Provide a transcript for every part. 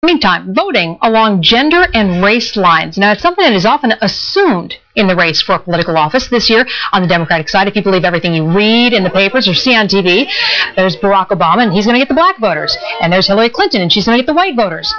Meantime, voting along gender and race lines. Now, it's something that is often assumed in the race for political office. This year, on the Democratic side, if you believe everything you read in the papers or see on TV, there's Barack Obama, and he's going to get the black voters. And there's Hillary Clinton, and she's going to get the white voters.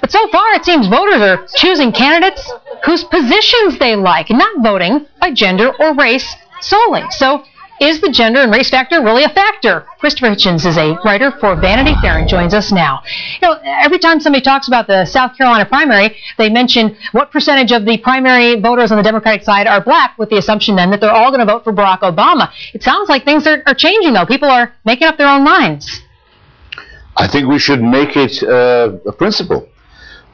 But so far, it seems voters are choosing candidates whose positions they like, and not voting by gender or race solely. So, is the gender and race factor really a factor? Christopher Hitchens is a writer for Vanity Fair and joins us now. You know, every time somebody talks about the South Carolina primary, they mention what percentage of the primary voters on the Democratic side are black, with the assumption then that they're all going to vote for Barack Obama. It sounds like things are changing, though. People are making up their own minds. I think we should make it a principle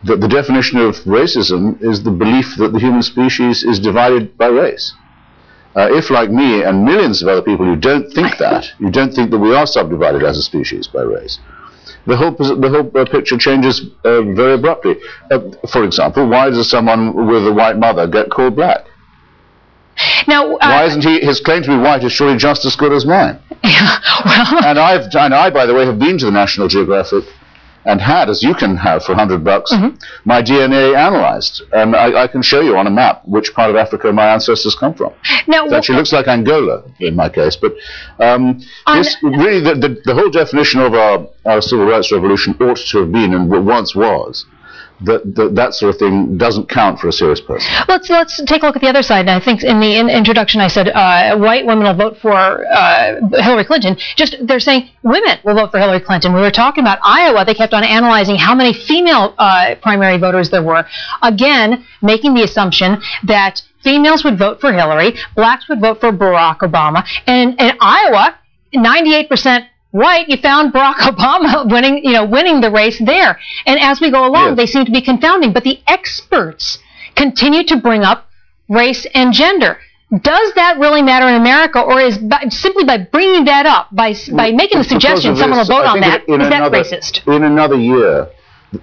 that the definition of racism is the belief that the human species is divided by race. If, like me and millions of other people who don't think that, you don't think that we are subdivided as a species by race, the whole picture changes very abruptly. For example, why does someone with a white mother get called black? Now, why isn't his claim to be white is surely just as good as mine? Yeah, well, and I, by the way, have been to the National Geographic and had, as you can have for $100, my DNA analyzed. And I can show you on a map which part of Africa my ancestors come from. Now, it actually looks like Angola in my case. But this, really, the whole definition of our civil rights revolution ought to have been, and once was, that sort of thing doesn't count for a serious person. Let's take a look at the other side. I think in the introduction I said white women will vote for Hillary Clinton. They're saying women will vote for Hillary Clinton. We were talking about Iowa. They kept on analyzing how many female primary voters there were. Again, making the assumption that females would vote for Hillary, blacks would vote for Barack Obama. And in Iowa, 98% white, you found Barack Obama winning the race there. And as we go along, they seem to be confounding. But the experts continue to bring up race and gender. Does that really matter in America, or is simply by bringing that up, by making the suggestion someone will vote on that, is that racist? In another year,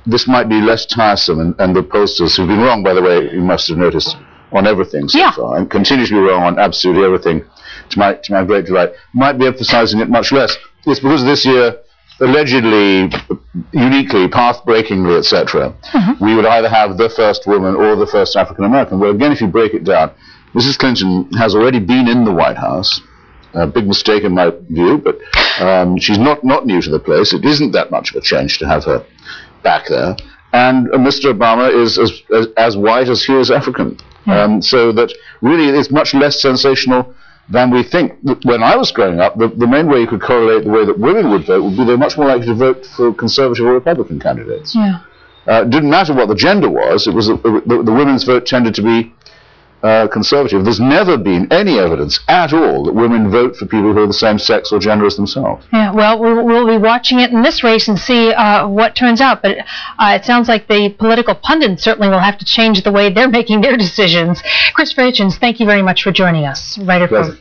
this might be less tiresome, and the pollsters, who've been wrong, by the way, you must have noticed, on everything so far, and continue to be wrong on absolutely everything, to my great delight, might be emphasizing it much less. It's because this year, allegedly, uniquely, path-breakingly, etc., we would either have the first woman or the first African-American. Well, again, if you break it down, Mrs. Clinton has already been in the White House. A big mistake in my view, but she's not new to the place. It isn't that much of a change to have her back there. And Mr. Obama is as white as he is African. So that really it's much less sensational than we think. When I was growing up, the main way you could correlate the way that women would vote would be they're much more likely to vote for Conservative or Republican candidates. It didn't matter what the gender was. It was the women's vote tended to be Conservative. There's never been any evidence at all that women vote for people who are the same sex or gender as themselves. Yeah, well, we'll be watching it in this race and see what turns out. But it sounds like the political pundits certainly will have to change the way they're making their decisions. Christopher Hitchens, thank you very much for joining us. Writer for